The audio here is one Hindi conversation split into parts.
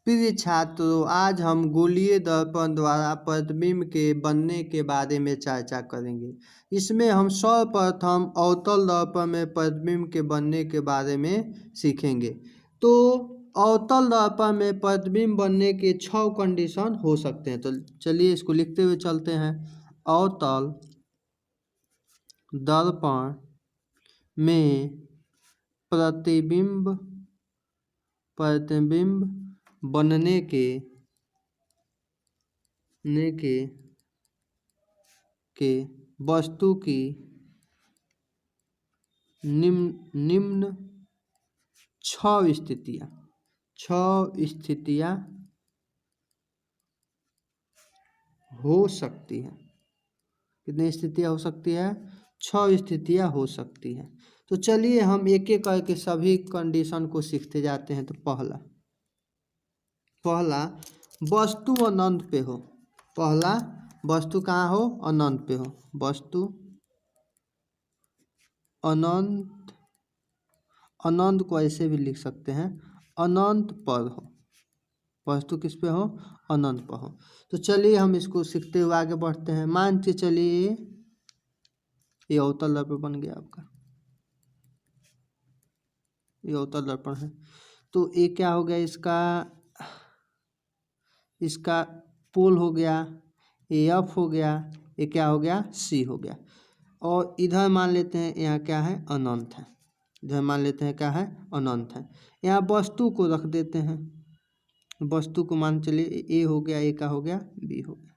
प्रिय छात्रों, आज हम गोलीय दर्पण द्वारा प्रतिबिंब के बनने के बारे में चर्चा करेंगे। इसमें हम सर्वप्रथम अवतल दर्पण में प्रतिबिंब के बनने के बारे में सीखेंगे। तो अवतल दर्पण में प्रतिबिंब बनने के 6 कंडीशन हो सकते हैं। तो चलिए इसको लिखते हुए चलते हैं। अवतल दर्पण में प्रतिबिंब बनने के वस्तु की निम्न 6 स्थितियां हो सकती हैं। कितनी स्थितियां हो सकती है? 6 स्थितियां हो सकती हैं। तो चलिए हम एक एक करके सभी कंडीशन को सीखते जाते हैं। तो पहला वस्तु अनंत पे हो। पहला वस्तु कहाँ हो? अनंत पे हो। वस्तु अनंत को ऐसे भी लिख सकते हैं, अनंत पर हो। वस्तु किस पे हो? अनंत पर हो। तो चलिए हम इसको सीखते हुए आगे बढ़ते हैं। मान के चलिए ये अवतल दर्पण बन गया आपका, ये अवतल दर्पण है। तो ये क्या हो गया? इसका पोल हो गया, ये एफ हो गया, ये क्या हो गया? सी हो गया। और इधर मान लेते हैं यहाँ क्या है? अनंत है। इधर मान लेते हैं क्या है? अनंत है। यहाँ वस्तु को रख देते हैं। वस्तु को मान चलिए ए हो गया, ए का हो गया, बी हो गया।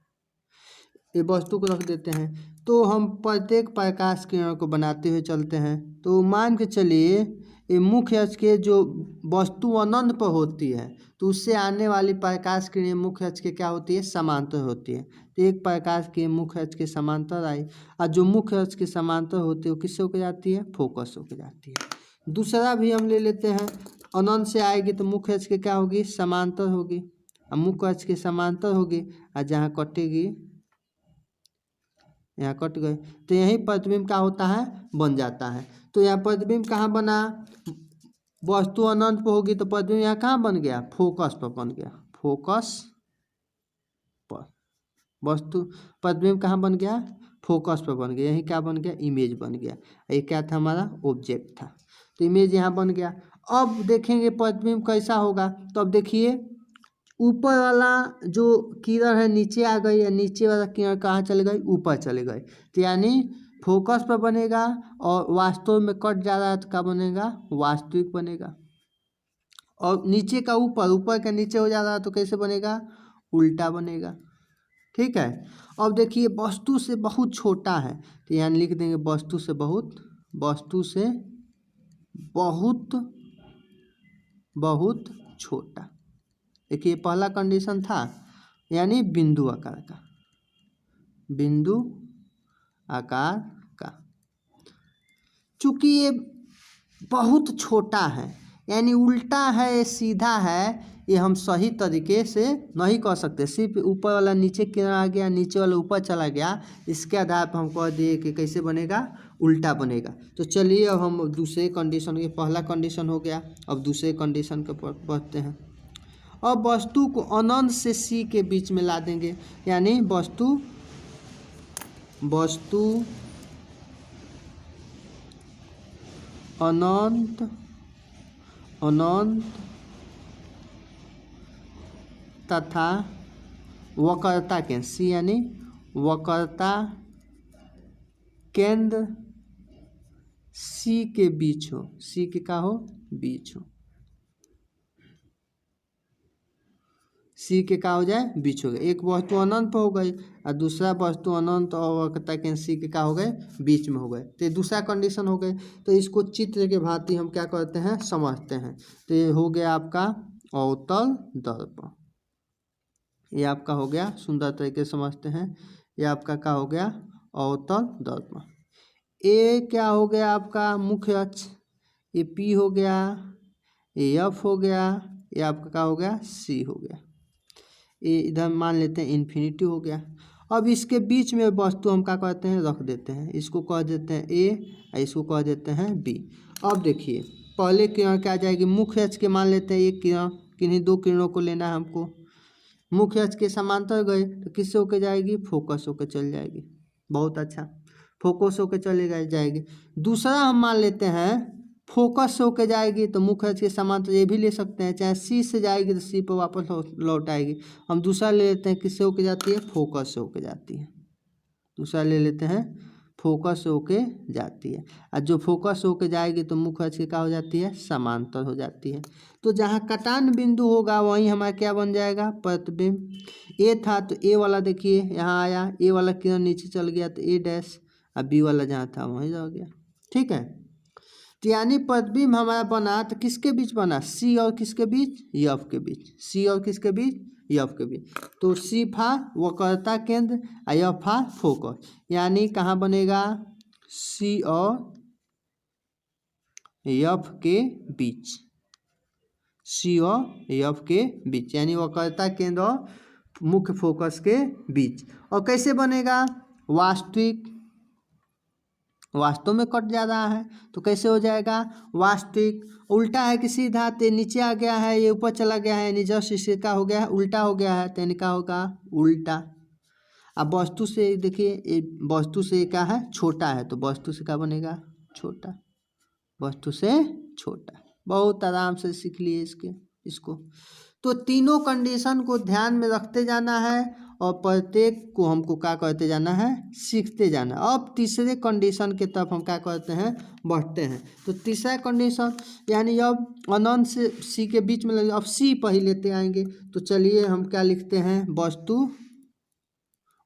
ये वस्तु को रख देते हैं। तो हम प्रत्येक प्रकाश किरण को बनाते हुए चलते हैं। तो मान के चलिए ये मुख्य अक्ष के जो वस्तु अनंत पर होती है, तो उससे आने वाली प्रकाश किरण मुख्य अक्ष के क्या होती है? समांतर होती है। तो एक प्रकाश की मुख्य अक्ष के समांतर आई, और जो मुख्य अक्ष के समांतर होती है वो किससे होकर जाती है? फोकस होकर जाती है। दूसरा भी हम ले लेते हैं। अनंत से आएगी तो मुख्य अक्ष के क्या होगी? समांतर होगी। और मुख्य अक्ष के समांतर होगी, और जहाँ कटेगी यहाँ कट गए, तो यही प्रतिबिंब क्या होता है? बन जाता है। तो यहाँ प्रतिबिंब कहाँ बना? वस्तु अनंत पर होगी तो प्रतिबिंब यहाँ कहाँ बन गया? फोकस पर बन गया। फोकस पर वस्तु प्रतिबिंब कहाँ बन गया? फोकस पर बन गया। यही क्या बन गया? इमेज बन गया। ये क्या था? हमारा ऑब्जेक्ट था। तो इमेज यहाँ बन गया। अब देखेंगे प्रतिबिंब कैसा होगा। तो अब देखिए ऊपर वाला जो किरण है नीचे आ गई, या नीचे वाला किरण कहाँ चले गई? ऊपर चले गए। तो यानी फोकस पर बनेगा, और वास्तव में कट जा रहा है तो क्या बनेगा? वास्तविक बनेगा। और नीचे का ऊपर, ऊपर का नीचे हो जा रहा है तो कैसे बनेगा? उल्टा बनेगा। ठीक है। अब देखिए वस्तु से बहुत छोटा है, तो यहाँ लिख देंगे वस्तु से बहुत छोटा। देखिए पहला कंडीशन था, यानी बिंदु आकार का। चूंकि ये बहुत छोटा है, यानी उल्टा है, सीधा है, ये हम सही तरीके से नहीं कर सकते। सिर्फ ऊपर वाला नीचे किरण आ गया, नीचे वाला ऊपर चला गया, इसके आधार पर हम कह दिए कि कैसे बनेगा? उल्टा बनेगा। तो चलिए अब हम दूसरे कंडीशन के, पहला कंडीशन हो गया, अब दूसरे कंडीशन के बढ़ते हैं। अब वस्तु को अनंत से सी के बीच में ला देंगे, यानी वस्तु अनंत तथा वक्रता केंद्र, सी यानी वक्रता केंद्र सी के बीच हो। सी के क्या हो? बीच हो। सी के क्या हो जाए? बीच हो गए। एक वस्तु अनंत पर हो गई, और दूसरा वस्तु अनंत और वक्रता केंद्र सी के क्या हो गए? बीच में हो गए। तो ये दूसरा कंडीशन हो गए। तो इसको चित्र के भांति हम क्या करते हैं? समझते हैं। तो ये हो गया आपका अवतल दर्पण। ये आपका हो गया, सुंदर तरीके से समझते हैं। ये आपका क्या हो गया? अवतल दर्पण। ए क्या हो गया आपका? मुख्य अक्ष। ये पी हो गया, ये एफ हो गया, ये आपका क्या हो गया? सी हो गया। ये इधर मान लेते हैं इन्फिनिटी हो गया। अब इसके बीच में वस्तु हम क्या कहते हैं? रख देते हैं। इसको कह देते हैं ए, और इसको कह देते हैं बी। अब देखिए पहले किरण क्या आ जाएगी? मुख्य अक्ष के मान लेते हैं एक किरण, किन्हीं दो किरणों को लेना है हमको। मुख्य अक्ष के समांतर गए तो किससे होके जाएगी, फोकस होके चल जाएगी। बहुत अच्छा, फोकस होके चले जाएगी। दूसरा हम मान लेते हैं फोकस होके जाएगी तो मुख्य अक्ष के समांतर, ये भी ले सकते हैं, चाहे सी से जाएगी तो सी पर वापस लौट आएगी। हम दूसरा ले लेते हैं, किससे होके जाती है, फोकस से होके जाती है। दूसरा ले लेते हैं, फोकस होके जाती है। और जो फोकस होके जाएगी तो मुख्य अक्ष क्या हो जाती है, समांतर हो जाती है। तो जहाँ कटान बिंदु होगा वहीं हमारा क्या बन जाएगा, प्रतिबिंब। ए था तो ए वाला देखिए यहाँ आया, ए वाला किरण नीचे चल गया तो ए डैश, और बी वाला जहाँ था वहीं जा गया। ठीक है, तो यानी प्रतिबिंब हमारा बना तो किसके बीच बना, सी और किसके बीच, एफ के बीच। सी और किसके बीच, एफ के बीच। तो सी था वक्रता केंद्र और एफ था फोकस, यानी कहाँ बनेगा, सी और एफ के बीच। सी और एफ के बीच यानी वक्रता केंद्र और मुख्य फोकस के बीच। और कैसे बनेगा, वास्तव में कट जा रहा है तो कैसे हो जाएगा, वास्तविक। उल्टा है कि सीधा, तो नीचे आ गया है, ये ऊपर चला गया है, यानी जस्ट इससे क्या हो गया है, उल्टा हो गया है, तो यानी क्या होगा, उल्टा। अब वस्तु से देखिए, वस्तु से क्या है, छोटा है, तो वस्तु से क्या बनेगा, छोटा, वस्तु से छोटा। बहुत आराम से सीख लिए इसको। तो तीनों कंडीशन को ध्यान में रखते जाना है और प्रत्येक को हमको क्या करते जाना है, सीखते जाना। अब तीसरे कंडीशन के तरफ हम क्या करते हैं, बढ़ते हैं। तो तीसरा कंडीशन यानी अब अनंत से सी के बीच में लगे, अब सी पर ही लेते आएंगे। तो चलिए हम क्या लिखते हैं,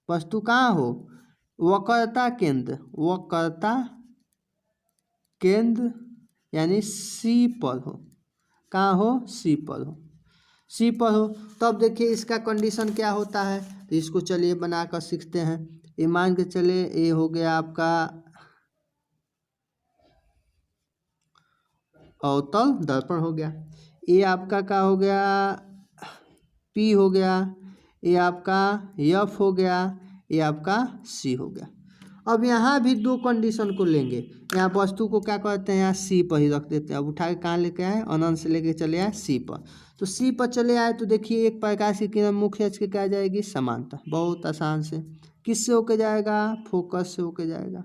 वस्तु कहाँ हो, वक्रता केंद्र यानी सी पर हो, कहाँ हो, सी पर हो। तब देखिए इसका कंडीशन क्या होता है, तो इसको चलिए बनाकर सीखते हैं। ये मान के चले, ये हो गया आपका अवतल दर्पण हो गया, ये आपका क्या हो गया, पी हो गया, ये आपका एफ हो गया, ये आपका सी हो गया। अब यहाँ भी दो कंडीशन को लेंगे, यहाँ वस्तु को क्या करते हैं, यहाँ सी पर ही रख देते हैं। अब उठा के कहाँ लेके आए, अनंत से लेके चले आए सी पर। तो सी पर चले आए तो देखिए एक प्रकाश की किरण मुख्य अक्ष के क्या जाएगी, समांतर। बहुत आसान से, किससे होके जाएगा, फोकस से होके जाएगा,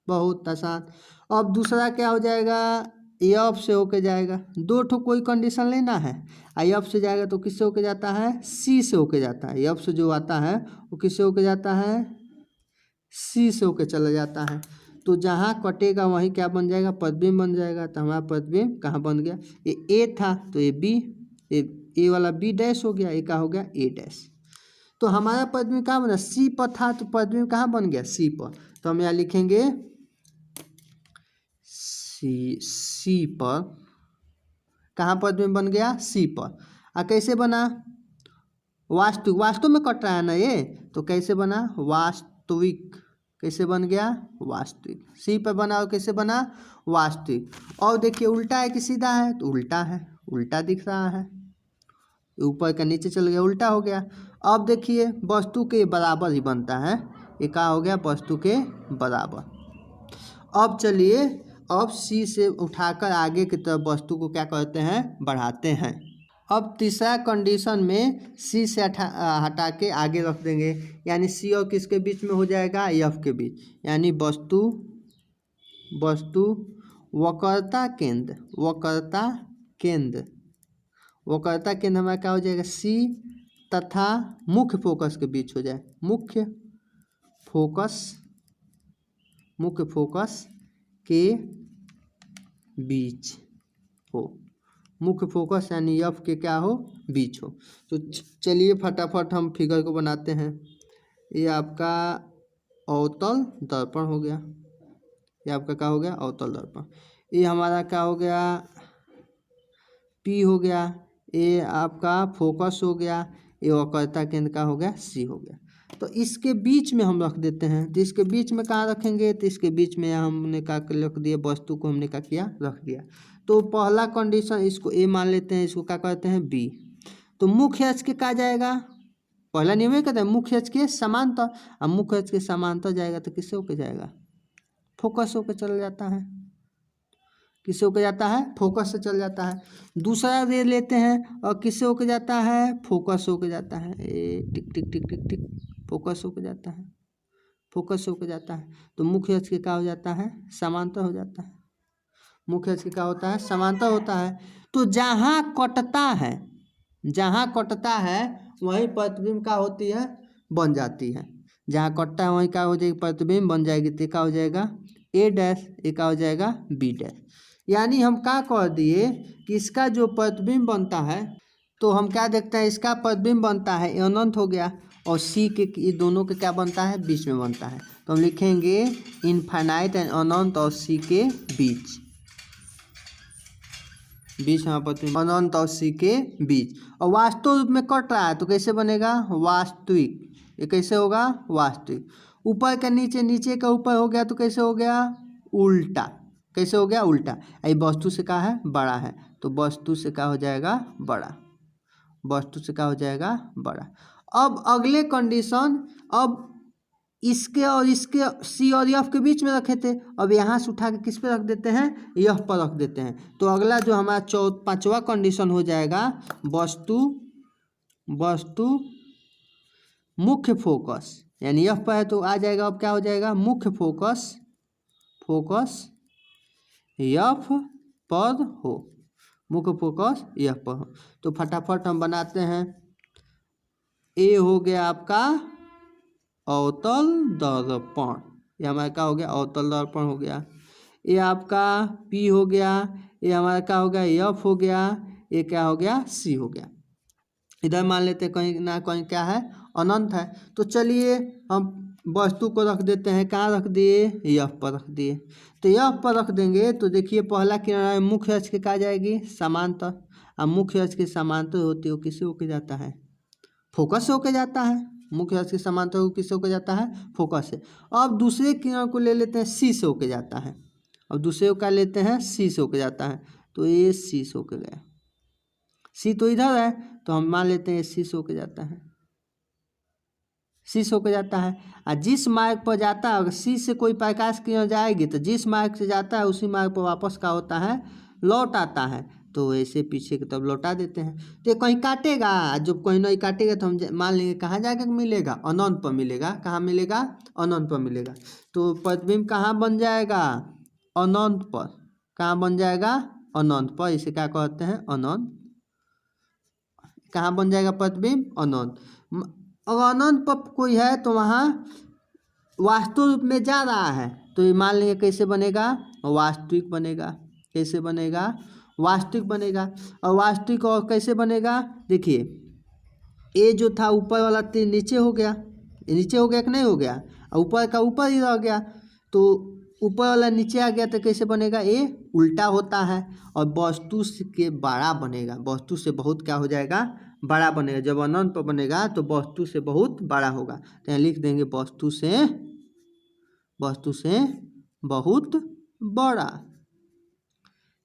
बहुत आसान। अब दूसरा क्या हो जाएगा, एफ से होके जाएगा। दो ठो कोई कंडीशन लेना है, एफ से जाएगा तो किससे होके जाता है, सी से होके जाता है। एफ से जो आता है वो किससे होके जाता है, सी से होके चला जाता है। तो जहाँ कटेगा वहीं क्या बन जाएगा, प्रतिबिंब बन जाएगा। तो हमारा प्रतिबिंब कहाँ बन गया, ये ए था तो ये बी, ए वाला बी डैश हो गया, ये क्या हो गया, ए डैश। तो हमारा प्रतिबिंब कहाँ बना, सी पर था, तो प्रतिबिंब कहाँ बन गया, सी पर। तो हम यहाँ लिखेंगे सी पर, कहाँ प्रतिबिंब बन गया, सी पर। कैसे बना, वास्तव में कट रहा है ना ये, तो कैसे बना, वास्तविक। कैसे बन गया, वास्तविक। सी पर बना और कैसे बना, वास्तविक। और देखिए उल्टा है कि सीधा है, तो उल्टा है, उल्टा दिख रहा है, ऊपर का नीचे चल गया, उल्टा हो गया। अब देखिए वस्तु के बराबर ही बनता है, ये क्या हो गया, वस्तु के बराबर। अब चलिए, अब सी से उठाकर आगे की तरफ वस्तु को क्या करते हैं, बढ़ाते हैं। अब तीसरा कंडीशन में सी से हटा के आगे रख देंगे, यानी सी और किसके बीच में हो जाएगा, एफ के बीच। यानी वस्तु वक्रता केंद्र हमारा क्या हो जाएगा, सी तथा मुख्य फोकस के बीच हो जाए, मुख्य फोकस के बीच हो, मुख्य फोकस यानी एफ के क्या हो, बीच हो। तो चलिए फटाफट हम फिगर को बनाते हैं। ये आपका अवतल दर्पण हो गया, ये आपका क्या हो गया, अवतल दर्पण। ये हमारा क्या हो गया, पी हो गया, ये आपका फोकस हो गया, ये वक्रता केंद्र का हो गया, सी हो गया। तो इसके बीच में हम रख देते हैं। तो इसके बीच में कहाँ रखेंगे, तो इसके बीच में हमने क्या रख दिया, वस्तु को हमने क्या किया, रख दिया। तो पहला कंडीशन इसको ए मान लेते हैं, इसको क्या कहते हैं, बी। तो मुख्य अक्ष के कहा जाएगा, पहला नियम ये कहते हैं मुख्य अक्ष के समांतर। अब मुख्य अक्ष के समांतर जाएगा तो किससे होके जाएगा, फोकस होके चला जाता है। किससे होके जाता है, फोकस से चल जाता है। दूसरा रे लेते हैं और किससे होके जाता है, फोकस होके जाता है। ए टिक टिक टिक टिक टिक फोकस होके जाता है, फोकस होके जाता है। तो मुख्य अक्ष के क्या हो जाता है, समांतर हो जाता है। मुख्य अक्ष के क्या होता है, समांतर होता है। तो जहाँ कटता है, जहाँ कटता है वहीं प्रतिबिंब क्या होती है, बन जाती है। जहाँ कटता है वहीं क्या हो जाएगी, प्रतिबिंब बन जाएगी। तो क्या हो जाएगा ए डैश, ये क्या हो जाएगा बी डैश। यानी हम क्या कह दिए कि इसका जो प्रतिबिंब बनता है, तो हम क्या देखते हैं, इसका प्रतिबिंब बनता है अनंत हो गया, और सी के ये दोनों के क्या बनता है, बीच में बनता है। तो हम लिखेंगे इनफाइनाइट एंड अनंत और सी के बीच, बीच हमारा प्रतिबिंब अनंत और सी के बीच। और वास्तव रूप में कट रहा है तो कैसे बनेगा, वास्तविक। ये कैसे होगा, वास्तविक। ऊपर का नीचे, नीचे का ऊपर हो गया तो कैसे हो गया, उल्टा। कैसे हो गया, उल्टा। ये वस्तु से क्या है, बड़ा है, तो वस्तु से क्या हो जाएगा, बड़ा। वस्तु से क्या हो जाएगा, बड़ा। अब अगले कंडीशन, अब इसके और इसके सी और एफ के बीच में रखे थे, अब यहाँ से उठा के किस पे रख देते हैं, एफ पर रख देते हैं। तो अगला जो हमारा पांचवा कंडीशन हो जाएगा, वस्तु मुख्य फोकस, यानी एफ पर है तो आ जाएगा, अब क्या हो जाएगा, मुख्य फोकस एफ पर हो, मुख्य फोकस एफ पर हो। तो फटाफट हम बनाते हैं। ए हो गया आपका अवतल दर्पण, ये हमारा क्या हो गया, अवतल दर्पण हो गया। ये आपका पी हो गया, ये हमारा क्या हो गया, एफ हो गया, ये क्या हो गया, सी हो गया। इधर मान लेते हैं कहीं ना कहीं क्या है, अनंत है। तो चलिए हम वस्तु को रख देते हैं, कहाँ रख दिए, एफ पर रख दिए। तो एफ पर रख देंगे तो देखिए पहला किनारा मुख्य अक्ष के क्या जाएगी, समांतर। अब मुख्य अक्ष के समांतर होती है वो किससे होके जाता है, फोकस से होके जाता है। मुख्य अक्ष के समांतर वो किससे होके जाता है, फोकस से। अब दूसरे किरण को ले लेते हैं, सी से होके जाता है। अब दूसरे को क्या लेते हैं, सी से होके जाता है। तो ये सी से होके गया, सी तो इधर है तो हम मान लेते हैं सी से होके जाता है, सी से होके जाता है। और जिस मार्ग पर जाता है, अगर सी से कोई प्रकाश किरण जाएगी तो जिस मार्ग से जाता है उसी मार्ग पर वापस क्या होता है, लौट आता है। तो ऐसे पीछे की तरफ लौटा देते हैं। तो कहीं काटेगा, जब कहीं नहीं काटेगा तो हम मान लेंगे कहाँ जाकर मिलेगा, अनंत पर मिलेगा। कहाँ मिलेगा, अनंत पर मिलेगा। तो प्रतिबिंब कहाँ बन जाएगा, अनंत पर। कहाँ बन जाएगा, अनंत पर। इसे क्या कहते हैं, अनंत। कहाँ बन जाएगा प्रतिबिंब, अनंत। अगर अनंत पर कोई है तो वहाँ वास्तव रूप में जा रहा है, तो ये मान लेंगे कैसे बनेगा, वास्तविक बनेगा। कैसे बनेगा, वास्तविक बनेगा। और वास्तविक और कैसे बनेगा, देखिए ये जो था ऊपर वाला तीर नीचे हो गया, ये नीचे हो गया कि नहीं हो गया, और ऊपर का ऊपर ही रह गया। तो ऊपर वाला नीचे आ गया तो कैसे बनेगा, ये उल्टा होता है। और वस्तु के बड़ा बनेगा, वस्तु से बहुत क्या हो जाएगा, बड़ा बनेगा। जब अनंत पर बनेगा तो वस्तु से बहुत बड़ा होगा। तो यहाँ लिख देंगे वस्तु से बहुत बड़ा।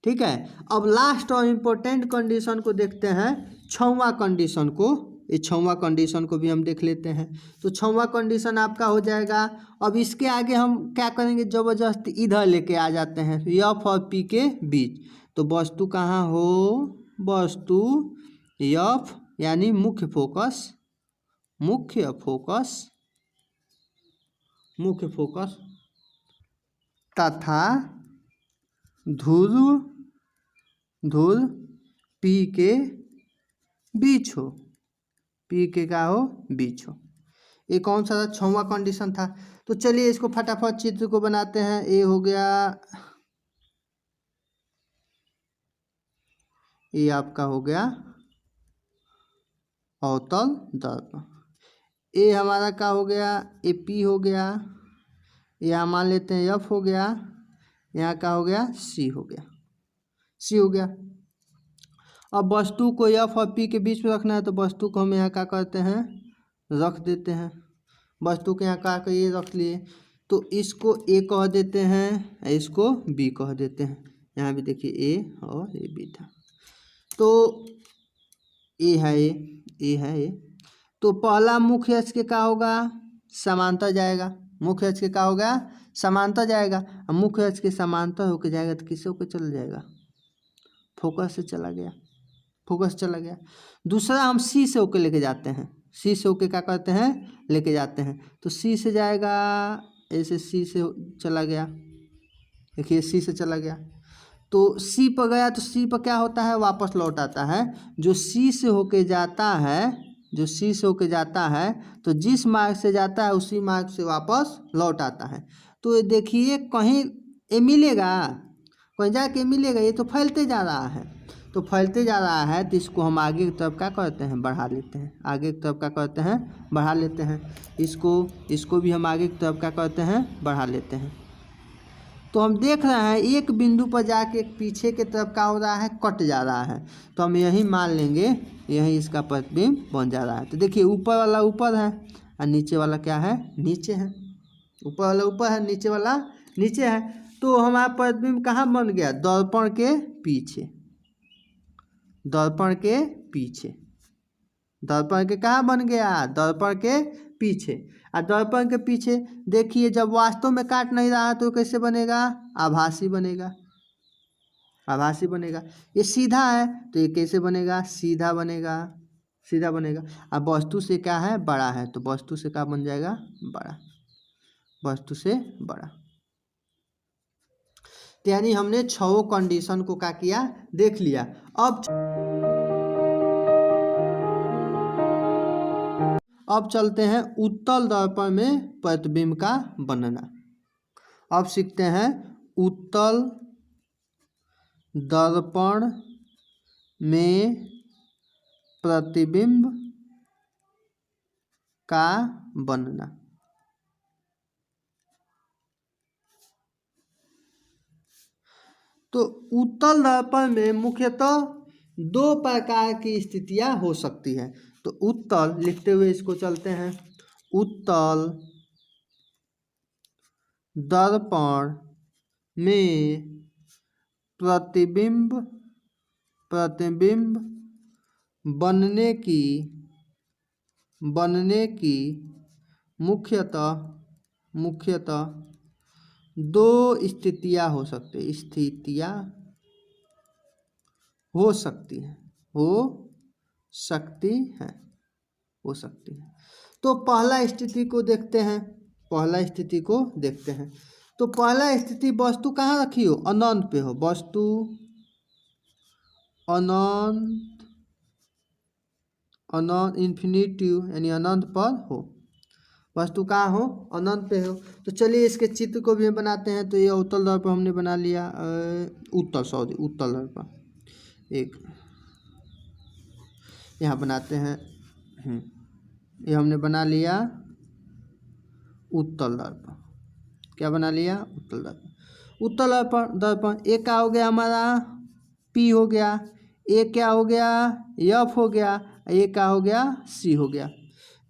ठीक है। अब लास्ट और इम्पोर्टेंट कंडीशन को देखते हैं, छठवां कंडीशन को। ये छठवां कंडीशन को भी हम देख लेते हैं। तो छठवां कंडीशन आपका हो जाएगा, अब इसके आगे हम क्या करेंगे, जबरदस्ती इधर लेके आ जाते हैं एफ और पी के बीच। तो वस्तु कहाँ हो, वस्तु एफ यानी मुख्य फोकस तथा ध्रुव पी के बीच हो, पी के क्या हो, बीच हो। ये कौन सा छठवां कंडीशन था। तो चलिए इसको फटाफट चित्र को बनाते हैं। ये हो गया, ये आपका हो गया अवतल दर्पण। ये हमारा क्या हो गया, ये पी हो गया, यहाँ मान लेते हैं एफ हो गया, यहाँ क्या हो गया, सी हो गया। अब वस्तु को एफ और पी के बीच में रखना है, तो वस्तु को हम यहाँ क्या करते हैं, रख देते हैं। वस्तु के यहाँ क्या ये रख लिए, तो इसको ए कह देते हैं, इसको बी कह देते हैं। यहाँ भी देखिए ए और ए बी था। तो ए है ए है ए। तो पहला मुख्य अक्ष के क्या होगा, समांतर जाएगा। मुख्य अक्ष के क्या हो गया, समांतर जाएगा। अब मुख्य अक्ष के समांतर होकर जाएगा तो किससे होकर चला जाएगा, फोकस से चला गया, फोकस चला गया। दूसरा हम सी से होकर लेके जाते हैं, सी से होकर क्या करते हैं, लेके जाते हैं। तो सी से जाएगा, ऐसे सी से चला गया, देखिए सी से चला गया तो सी पर गया, तो सी पर क्या होता है, वापस लौट आता है। जो सी से होके जाता है, जो सी से होके जाता है तो जिस मार्ग से जाता है उसी मार्ग से वापस लौट आता है। तो ये देखिए कहीं ये मिलेगा, कहीं जाके मिलेगा, ये तो फैलते जा रहा है। तो फैलते जा रहा है तो इसको हम आगे की तरफ क्या करते हैं, बढ़ा लेते हैं, आगे की तरफ क्या करते हैं, बढ़ा लेते हैं। इसको भी हम आगे की तरफ क्या करते हैं, बढ़ा लेते हैं। तो हम देख रहे हैं एक बिंदु पर जाके पीछे की तरफ क्या हो रहा है, कट जा रहा है। तो हम यही मान लेंगे यही इसका प्रतिबिंब बन जा रहा है। तो देखिए ऊपर वाला ऊपर है और नीचे वाला क्या है, नीचे है। ऊपर वाला ऊपर है, नीचे वाला नीचे है। तो हमारा प्रतिबिंब कहाँ बन गया, दर्पण के पीछे, दर्पण के पीछे, दर्पण के कहाँ बन गया, दर्पण के पीछे। और दर्पण के पीछे देखिए जब वास्तव में काट नहीं रहा तो कैसे बनेगा, आभासी बनेगा, आभासी बनेगा। ये सीधा है तो ये कैसे बनेगा, सीधा बनेगा, सीधा बनेगा। अब वस्तु से क्या है, बड़ा है, तो वस्तु से क्या बन जाएगा, बड़ा, वस्तु से बड़ा। यानी हमने 6 कंडीशन को क्या किया, देख लिया। अब चलते हैं उत्तल दर्पण में प्रतिबिंब का बनना। अब सीखते हैं उत्तल दर्पण में प्रतिबिंब का बनना। तो उत्तल दर्पण में मुख्यतः 2 प्रकार की स्थितियां हो सकती है। तो उत्तल लिखते हुए इसको चलते हैं, उत्तल दर्पण में प्रतिबिंब बनने की मुख्यतः 2 स्थितियां हो सकती, स्थितियां हो सकती हैं, हो सकती है, हो सकती है। तो पहला स्थिति को देखते हैं, पहला स्थिति को देखते हैं। तो पहला स्थिति वस्तु कहाँ रखी हो, अनंत पे हो, वस्तु अनंत, अनंत इन्फिनिटिव यानी अनंत पर हो, वस्तु कहाँ हो, अनंत पे हो। तो चलिए इसके चित्र को भी बनाते हैं। तो ये उत्तल दर्पण हमने बना लिया, उत्तल दर्पण एक यहाँ बनाते हैं। ये हमने बना लिया उत्तल दर्पण, क्या बना लिया, उत्तल दर्पण। उत्तल दर्पण एक क्या हो गया हमारा, P हो गया, एक क्या हो गया, F हो गया, एक क्या हो गया, C हो गया।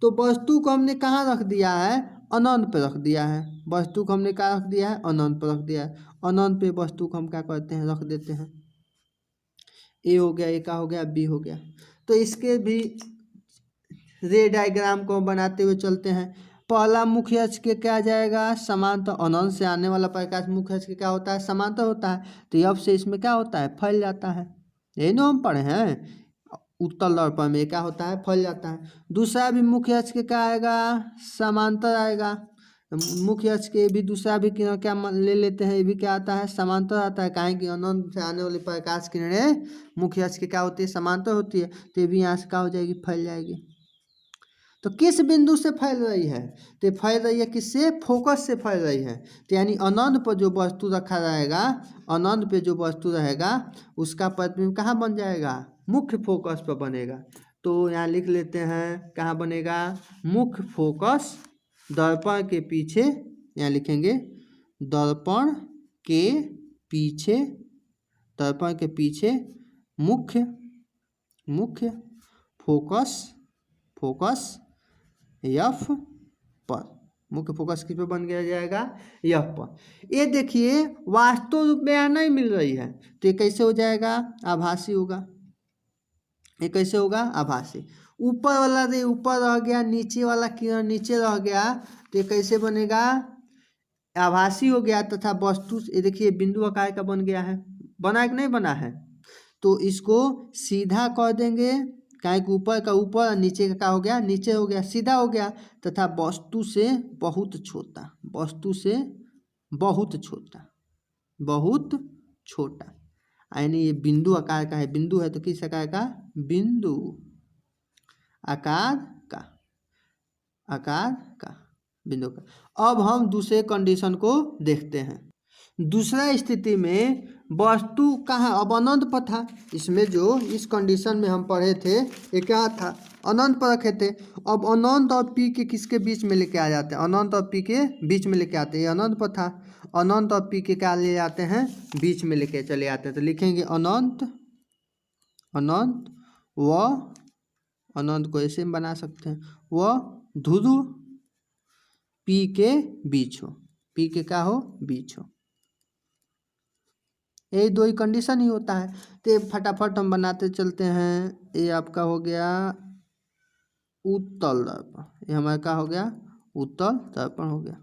तो वस्तु को हमने कहाँ रख दिया है, अनंत पे रख दिया है, वस्तु को हमने कहाँ रख दिया है, अनंत पे रख दिया है। अनंत पे वस्तु को हम क्या करते हैं, रख देते हैं। A हो गया, A का हो गया, B हो गया। तो इसके भी रे डायग्राम को बनाते हुए चलते हैं। पहला मुख्य अक्ष के क्या जाएगा, समांतर, अनंत से आने वाला प्रकाश मुख्य अक्ष के क्या होता है, समांतर होता है। तो अब से इसमें क्या होता है, फैल जाता है, यही ना हम पढ़े हैं। उत्तल दर्पण में क्या होता है, फैल जाता है। दूसरा भी मुख्य अक्ष के क्या आएगा, समांतर आएगा। मुख्य अक्ष के भी दूसरा भी किरण क्या ले लेते हैं, ये भी क्या आता है, समांतर आता है। काहे कि अनंत से आने वाली प्रकाश किरणें मुख्य अक्ष के क्या होती है, समांतर होती है। तो ये भी यहाँ से क्या हो जाएगी, फैल जाएगी। तो किस बिंदु से फैल रही है, तो फैल रही है किससे, फोकस से फैल रही है। तो यानी अनंत पर जो वस्तु रखा रहेगा, अनंत पे जो वस्तु रहेगा उसका प्रतिबिंब कहाँ बन जाएगा, मुख्य फोकस पर बनेगा। तो यहाँ लिख लेते हैं कहाँ बनेगा, मुख्य फोकस दर्पण के पीछे, यहाँ लिखेंगे दर्पण के पीछे, दर्पण के पीछे मुख्य फोकस F पर, मुख्य फोकस किस पे बन गया जाएगा, F पर। ये देखिए वास्तव रूप में यहाँ नहीं मिल रही है, तो ये कैसे हो जाएगा, आभासी होगा। ये कैसे होगा, आभासी। ऊपर वाला रे ऊपर रह गया, नीचे वाला किरण नीचे रह गया, तो ये कैसे बनेगा, आभासी हो गया तथा वस्तु, ये देखिए बिंदु आकार का बन गया है, बना कि नहीं बना है। तो इसको सीधा कर देंगे, काहे कि ऊपर का ऊपर और नीचे का क्या हो गया, नीचे हो गया, सीधा हो गया, तथा वस्तु से बहुत छोटा, वस्तु से बहुत छोटा, बहुत छोटा, यानी ये बिंदु आकार का है, बिंदु है तो किस आकार का, बिंदु आकार का, आकार का बिंदु का। अब हम दूसरे कंडीशन को देखते हैं। दूसरा स्थिति में वस्तु कहाँ, अब अनंत पर था, इसमें जो इस कंडीशन में हम पढ़े थे ये क्या था, अनंत पर रखे थे। अब अनंत और पी के किसके बीच में लेके आ जाते हैं, अनंत और पी के बीच में लेके आते हैं, ये अनंत पर था, अनंत और पी के क्या ले जाते हैं, बीच में लेके चले आते हैं। तो लिखेंगे अनंत, अनंत व, अनंत को ऐसे बना सकते हैं, व ध्रुव पी के बीच हो, पी के क्या हो, बीच हो, यही दो ही कंडीशन ही होता है। तो फटाफट हम बनाते चलते हैं। ये आपका हो गया उत्तल दर्पण, ये हमारा क्या हो गया, उत्तल दर्पण हो गया।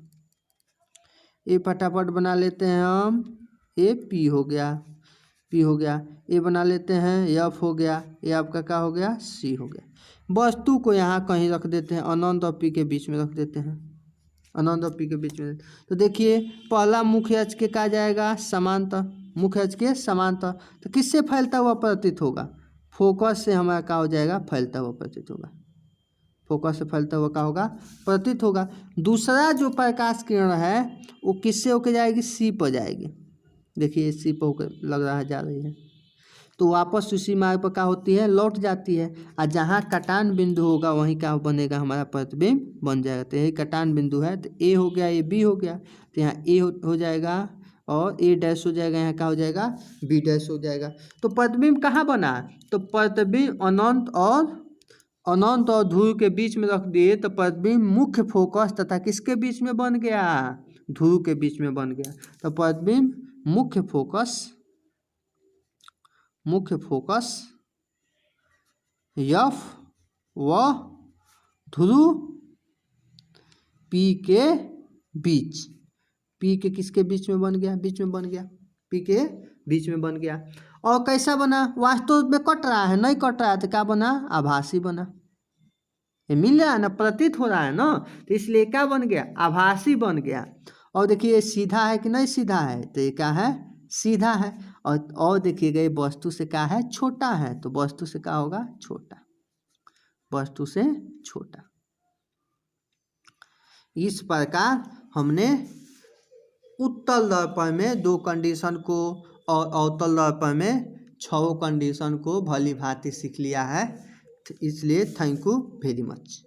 ये फटाफट बना लेते हैं हम, ये पी हो गया, पी हो गया, ये बना लेते हैं, एफ हो गया, ये आपका क्या हो गया, सी हो गया। वस्तु को यहाँ कहीं रख देते हैं, अनंत और पी के बीच में रख देते हैं, अनंत और पी के बीच में। तो देखिए पहला मुख्य अक्ष के कहा जाएगा समांतर, मुख्य अक्ष के समांतर, तो किससे फैलता हुआ प्रतीत होगा, फोकस से हमारा क्या हो जाएगा, फैलता हुआ प्रतीत होगा, फोकस से फैलता हुआ क्या होगा, प्रतीत होगा। दूसरा जो प्रकाश किरण है वो किससे होकर जाएगी, सी पर जाएगी, देखिए सी पर होकर लग रहा है जा रही है, तो वापस उसी मार्ग पर क्या होती है, लौट जाती है, और जहाँ कटान बिंदु होगा वहीं क्या बनेगा, हमारा प्रतिबिंब बन जाएगा। तो यही कटान बिंदु है, तो ए हो गया, ये बी हो गया, तो यहाँ ए हो जाएगा और ए डैश हो जाएगा, यहाँ क्या हो जाएगा, बी डैश हो जाएगा। तो प्रतिबिंब कहाँ बना, तो प्रतिबिंब अनंत और ध्रुव के बीच में रख दिए, तो प्रतिबिंब मुख्य फोकस तथा किसके बीच में बन गया, ध्रुव के बीच में बन गया। तो प्रतिबिंब मुख्य फोकस, मुख्य फोकस एफ व ध्रुव पी के बीच, पी के किसके बीच में बन गया, बीच में बन गया, पी के बीच में बन गया। और कैसा बना, वास्तव में कट रहा है, नहीं कट रहा है, तो क्या बना, आभासी बना, ये मिल रहा है ना, प्रतीत हो रहा है ना, तो इसलिए क्या बन गया, आभासी बन गया। और देखिए सीधा है कि नहीं सीधा है, तो ये क्या है, सीधा है। और देखिएगा ये वस्तु से क्या है, छोटा है, तो वस्तु से क्या होगा, छोटा, वस्तु से छोटा। इस प्रकार हमने उत्तल दर्पण में 2 कंडीशन को और अवतल दर्पण में 6 कंडीशन को भली भांति सीख लिया है। इसलिए थैंक यू वेरी मच।